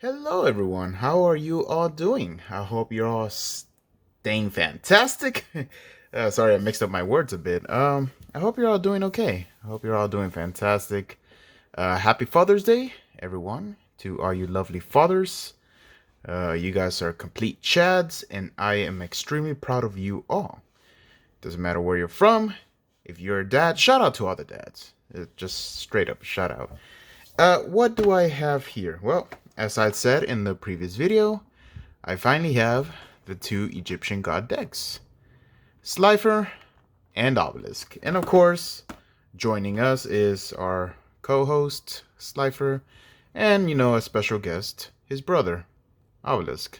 Hello everyone, how are you all doing? I hope you're all staying fantastic. Sorry, I mixed up my words a bit. I hope you're all doing okay. I hope you're all doing fantastic. Happy Father's Day, everyone, to all you lovely fathers. You guys are complete chads, and I am extremely proud of you all. Doesn't matter where you're from. If you're a dad, shout out to all the dads. Just straight up shout out. What do I have here? Well, as I said in the previous video, I finally have the two Egyptian god decks, Slifer and Obelisk. And of course, joining us is our co-host, Slifer, and, a special guest, his brother, Obelisk.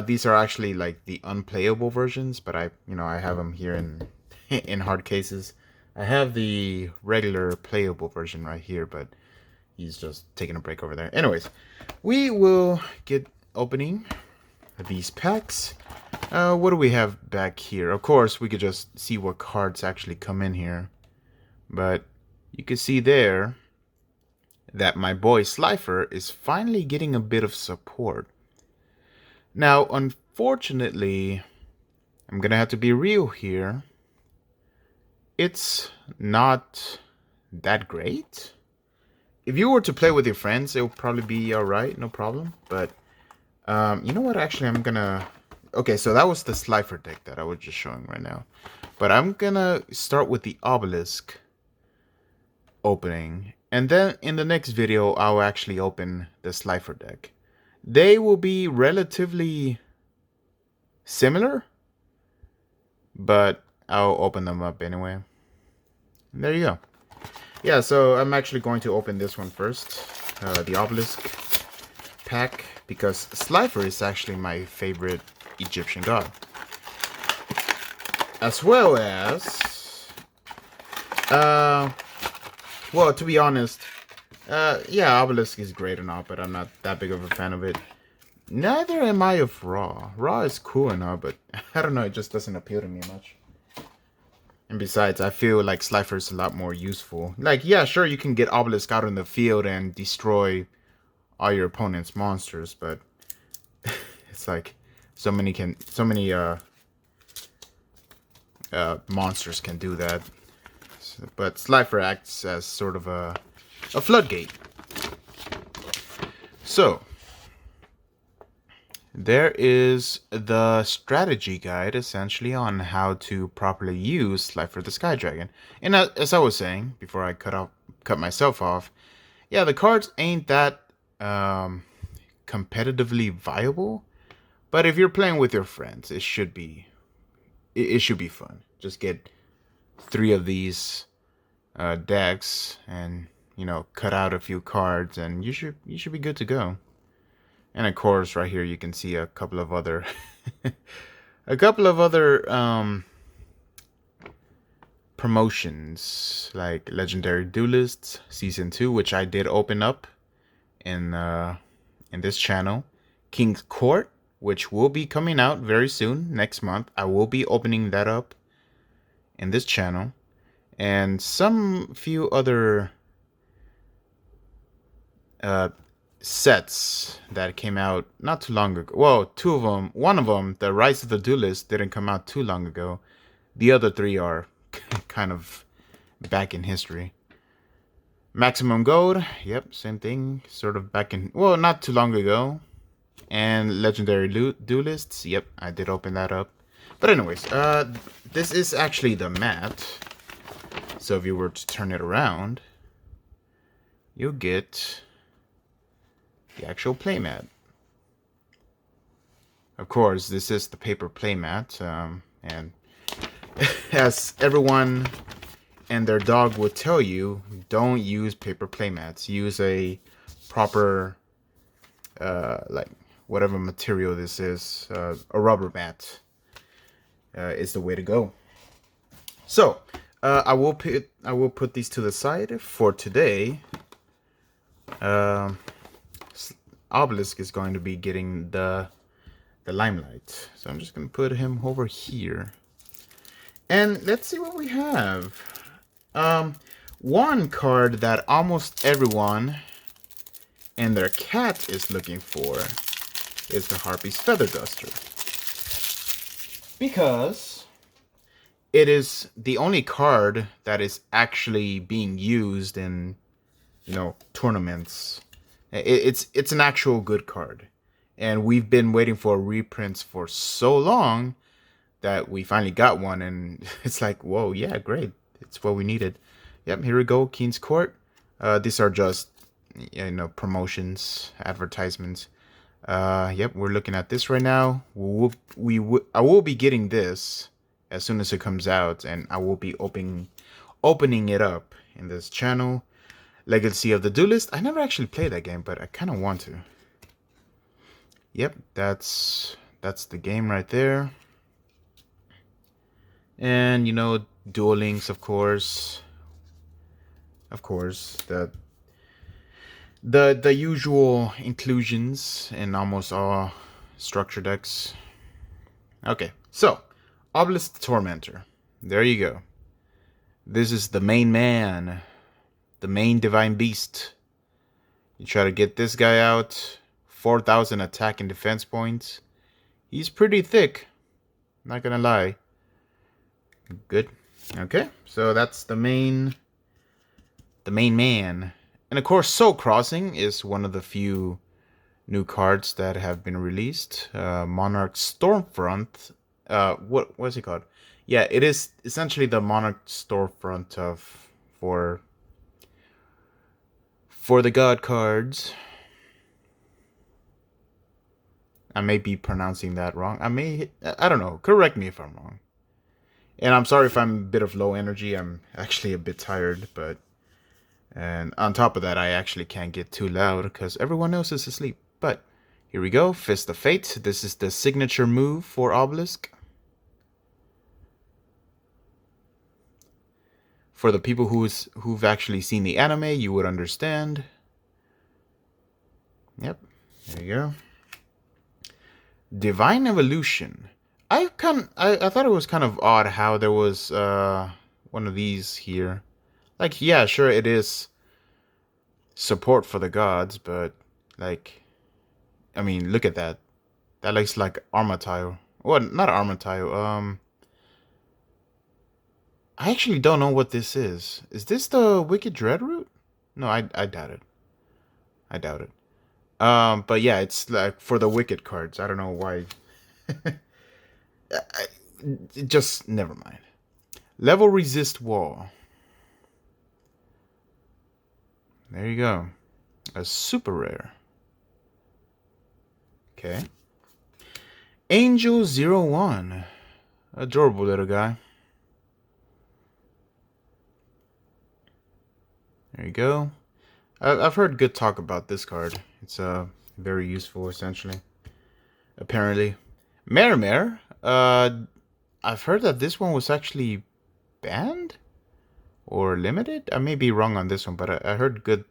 These are actually like the unplayable versions, but I have them here in in hard cases. I have the regular playable version right here, but he's just taking a break over there. Anyways, we will get opening these packs. What do we have back here? Of course, we could just see what cards actually come in here. But you can see there that my boy Slifer is finally getting a bit of support. Now, unfortunately, I'm going to have to be real here. It's not that great. If you were to play with your friends, it would probably be alright, no problem. But, you know what? Actually, I'm gonna... Okay, so that was the Slifer deck that I was just showing right now. But I'm gonna start with the Obelisk opening. And then in the next video, I'll actually open the Slifer deck. They will be relatively similar, but I'll open them up anyway. And there you go. Yeah, so I'm actually going to open this one first, the Obelisk pack, because Slifer is actually my favorite Egyptian god. As well as, well, to be honest, yeah, Obelisk is great and all, but I'm not that big of a fan of it. Neither am I of Ra. Ra is cool and all, but I don't know, it just doesn't appeal to me much. And besides, I feel like Slifer is a lot more useful. Like, yeah, sure, you can get Obelisk out in the field and destroy all your opponent's monsters, but it's like so many monsters can do that. But Slifer acts as sort of a floodgate. So there is the strategy guide, essentially, on how to properly use Slifer the Sky Dragon. And as I was saying before I cut myself off, yeah, the cards ain't that competitively viable. But if you're playing with your friends, it should be fun. Just get 3 of these decks, and cut out a few cards, and you should be good to go. And of course, right here you can see a couple of other promotions, like Legendary Duelists Season 2, which I did open up in this channel. King's Court, which will be coming out very soon, next month. I will be opening that up in this channel. And some few other sets that came out not too long ago. Well, 2 of them. One of them, the Rise of the Duelist, didn't come out too long ago. The other 3 are kind of back in history. Maximum Gold, yep, same thing. Sort of back in, well, not too long ago. And Legendary Duelists, yep, I did open that up. But anyways, this is actually the mat. So if you were to turn it around, you'll get the actual playmat. Of course, this is the paper playmat, and as everyone and their dog will tell you, don't use paper playmats. Use a proper, like whatever material this is, a rubber mat is the way to go. So I will put these to the side for today. Obelisk is going to be getting the limelight, so I'm just going to put him over here, and let's see what we have. One card that almost everyone and their cat is looking for is the Harpy's Feather Duster. Because it is the only card that is actually being used in, tournaments. It's an actual good card. And we've been waiting for reprints for so long that we finally got one, and it's like, whoa, yeah, great. It's what we needed. Yep, here we go, Keen's Court. These are just, promotions, advertisements. Yep, we're looking at this right now. I will be getting this as soon as it comes out, and I will be opening it up in this channel. Legacy of the Duelist. I never actually played that game, but I kind of want to. Yep, that's the game right there. And Duel Links, of course. Of course, the usual inclusions in almost all structure decks. Okay, so Obelisk Tormentor. There you go. This is the main man, the main divine beast. You try to get this guy out. 4,000 attack and defense points. He's pretty thick, not gonna lie. Good. Okay, so that's the main man. And of course, Soul Crossing is one of the few new cards that have been released. Monarch Stormfront. What is it called? Yeah, it is essentially the Monarch Stormfront for the God cards. I may be pronouncing that wrong. I don't know. Correct me if I'm wrong. And I'm sorry if I'm a bit of low energy. I'm actually a bit tired, and on top of that, I actually can't get too loud because everyone else is asleep. But here we go, Fist of Fate. This is the signature move for Obelisk. For the people who've actually seen the anime, you would understand. Yep, there you go. Divine Evolution. I thought it was kind of odd how there was one of these here. Like, yeah, sure, it is support for the gods, but like, I mean, look at that. That looks like Armatile. Well, not Armatile. I actually don't know what this is. Is this the Wicked Dreadroot? No, I doubt it. I doubt it. But yeah, it's like for the Wicked cards. I don't know why. Just never mind. Level Resist Wall. There you go. A super rare. Okay. Angel 01. Adorable little guy. There you go. I've heard good talk about this card. It's very useful, essentially. Apparently. Mare. I've heard that this one was actually banned? Or limited? I may be wrong on this one, but I heard good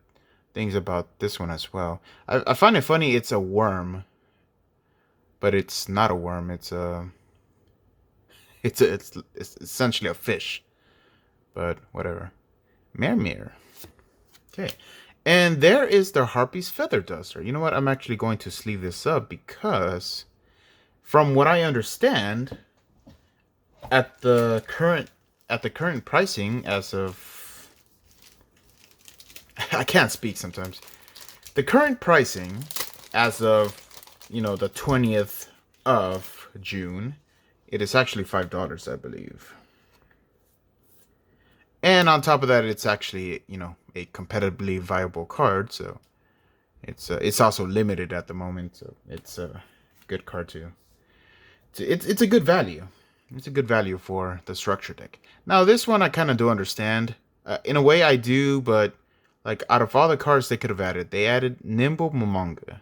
things about this one as well. I find it funny it's a worm. But it's not a worm, it's essentially a fish. But whatever. Mare. Okay. And there is the Harpy's Feather Duster. You know what? I'm actually going to sleeve this up because from what I understand, at the current pricing as of I can't speak sometimes. The current pricing as of the 20th of June, it is actually $5, I believe. And on top of that, it's actually, a competitively viable card, so it's also limited at the moment, so it's a good card too. It's a good value. It's a good value for the structure deck. Now, this one I kind of do understand. In a way, I do, but like out of all the cards they could have added, they added Nimble Momonga.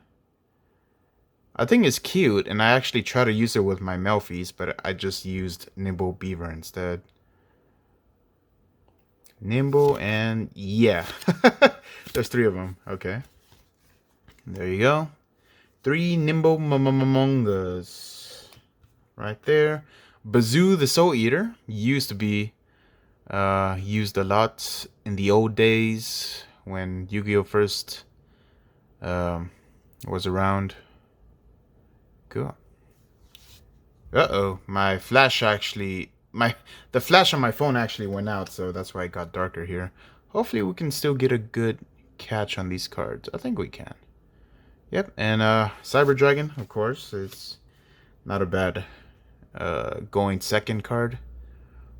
I think it's cute, and I actually try to use it with my Melfies, but I just used Nimble Beaver instead. Nimble and yeah. There's 3 of them. Okay. There you go. 3 Nimble Momongas. Right there. Bazoo the Soul Eater used to be used a lot in the old days when Yu-Gi-Oh! First was around. Cool. Uh-oh, my flash actually, the flash on my phone actually went out, so that's why it got darker here. Hopefully we can still get a good catch on these cards. I think we can. Yep, and Cyber Dragon, of course, it's not a bad going second card.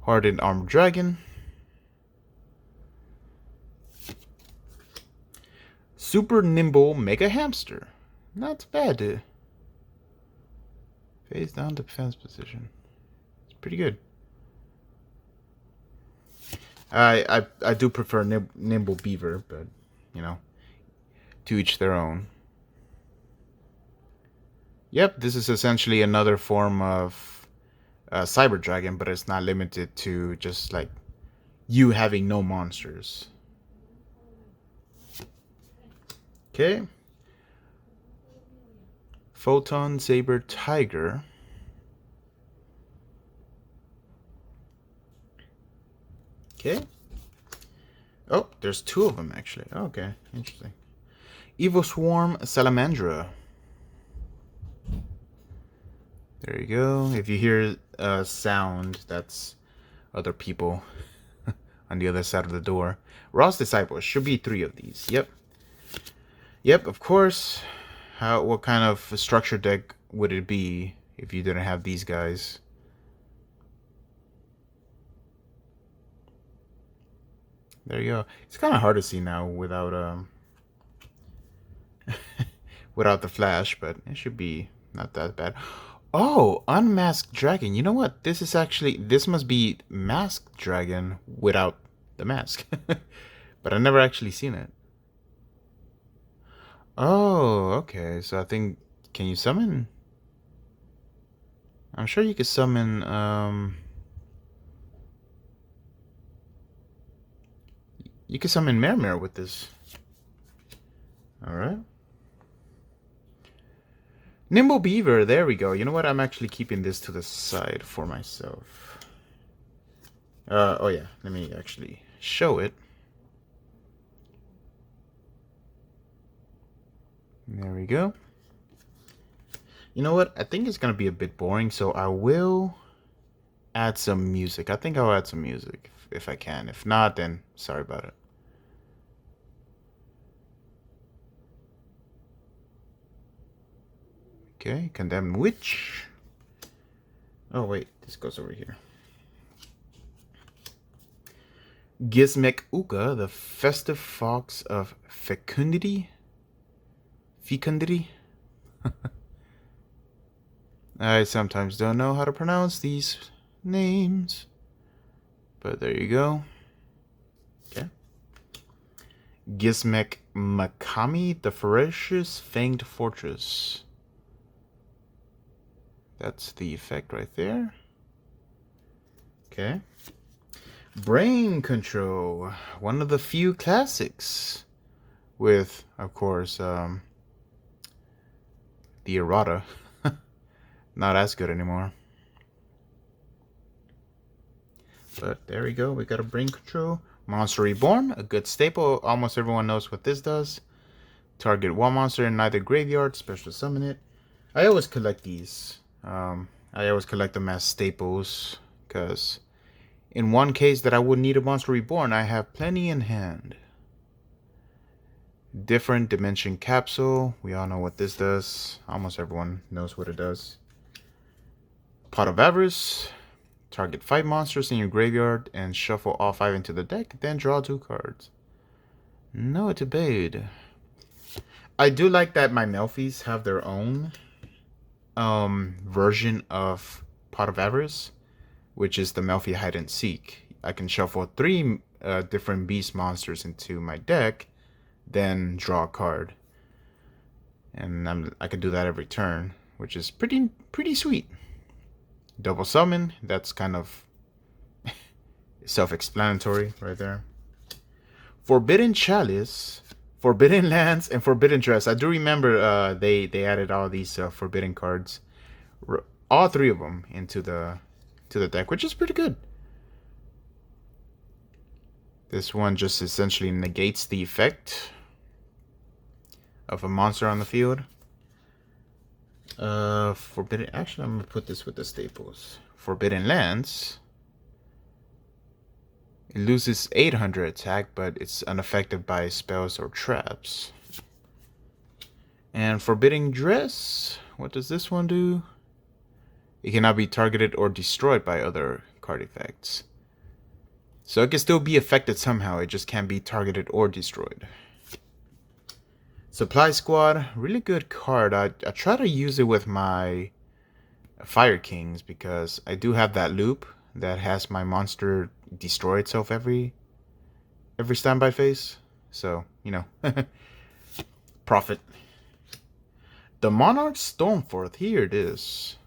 Hardened Armored Dragon. Super Nimble Mega Hamster. Not bad. Face down defense position. It's pretty good. I do prefer Nimble Beaver, but you know, to each their own. Yep, this is essentially another form of Cyber Dragon, but it's not limited to just like you having no monsters. Okay. Photon Saber Tiger. Okay. Oh, there's two of them actually. Okay, interesting. Evo Swarm Salamandra. There you go. If you hear a sound, that's other people on the other side of the door. Ross Disciples. Should be 3 of these. Yep. Yep, of course. What kind of structure deck would it be if you didn't have these guys? There you go. It's kind of hard to see now without without the flash, but it should be not that bad. Oh, Unmasked Dragon. You know what? This must be Masked Dragon without the mask. But I never actually seen it. Oh, okay. So I think, can you summon? I'm sure you could summon, you could summon Mermere with this. Alright. Nimble Beaver, there we go. You know what? I'm actually keeping this to the side for myself. Oh yeah, let me actually show it. There we go. You know what? I think it's going to be a bit boring, so I will add some music. I think I'll add some music if I can. If not, then sorry about it. Okay, Condemned Witch. Oh, wait. This goes over here. Gizmek Uka, the Festive Fox of Fecundity. I sometimes don't know how to pronounce these names, but there you go. Okay. Gizmek Makami, the Ferocious Fanged Fortress. That's the effect right there. Okay. Brain Control, one of the few classics, with, of course, the errata. Not as good anymore. But there we go. We got a Brain Control. Monster Reborn, a good staple. Almost everyone knows what this does. Target one monster in either graveyard, special summon it. I always collect these. I always collect them as staples, because in one case that I would need a Monster Reborn, I have plenty in hand. Different Dimension Capsule. We all know what this does. Almost everyone knows what it does. Pot of Avarice. Target 5 monsters in your graveyard and shuffle all 5 into the deck, then draw 2 cards. No debate. I do like that my Melfies have their own version of Pot of Avarice, which is the Melfi Hide and Seek. I can shuffle 3 different beast monsters into my deck, then draw a card. And I can do that every turn, which is pretty sweet. Double summon, that's kind of self-explanatory right there. Forbidden Chalice, Forbidden Lands, and Forbidden Dress. I do remember they added all these forbidden cards, all 3 of them, into the deck, which is pretty good. This one just essentially negates the effect of a monster on the field. Forbidden. Actually, I'm gonna put this with the staples. Forbidden Lands. It loses 800 attack, but it's unaffected by spells or traps. And Forbidding Dress. What does this one do? It cannot be targeted or destroyed by other card effects. So it can still be affected somehow. It just can't be targeted or destroyed. Supply Squad, really good card. I try to use it with my Fire Kings because I do have that loop that has my monster destroy itself every standby phase. So, you know, profit. The Monarch Stormforth, here it is.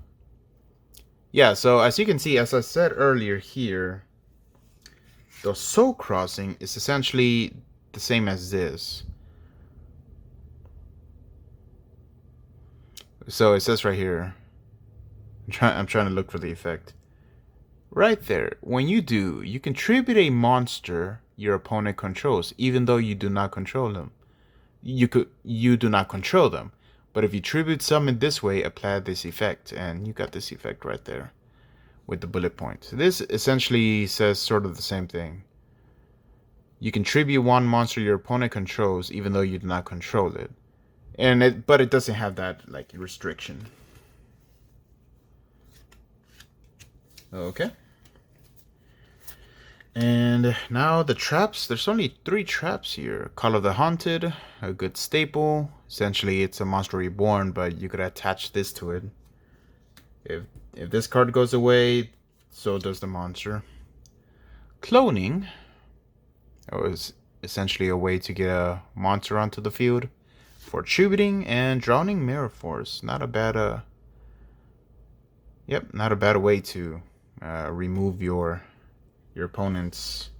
Yeah, so as you can see, as I said earlier here, the Soul Crossing is essentially the same as this. So it says right here, I'm trying to look for the effect. Right there, when you do, you contribute a monster your opponent controls, even though you do not control them. You do not control them. But if you tribute summon this way, apply this effect, and you got this effect right there with the bullet point. So this essentially says sort of the same thing. You contribute one monster your opponent controls, even though you do not control it. But it doesn't have that like restriction. Okay. And now the traps. There's only 3 traps here. Call of the Haunted, a good staple. Essentially, it's a monster reborn, but you could attach this to it. If this card goes away, so does the monster. Cloning was essentially a way to get a monster onto the field. For tributing and Drowning Mirror Force, not a bad not a bad way to remove your opponent's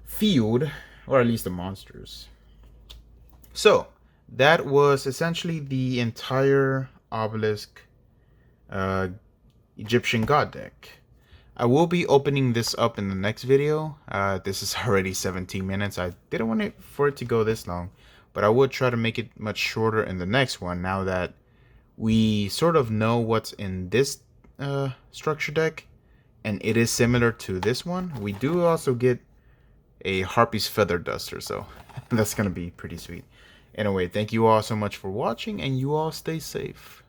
field, or at least the monsters. So that was essentially the entire Obelisk Egyptian God deck. I will be opening this up in the next video. This is already 17 minutes. I didn't want it for it to go this long, but I would try to make it much shorter in the next one, now that we sort of know what's in this structure deck, and it is similar to this one. We do also get a Harpy's Feather Duster, so that's gonna be pretty sweet. Anyway, thank you all so much for watching, and you all stay safe.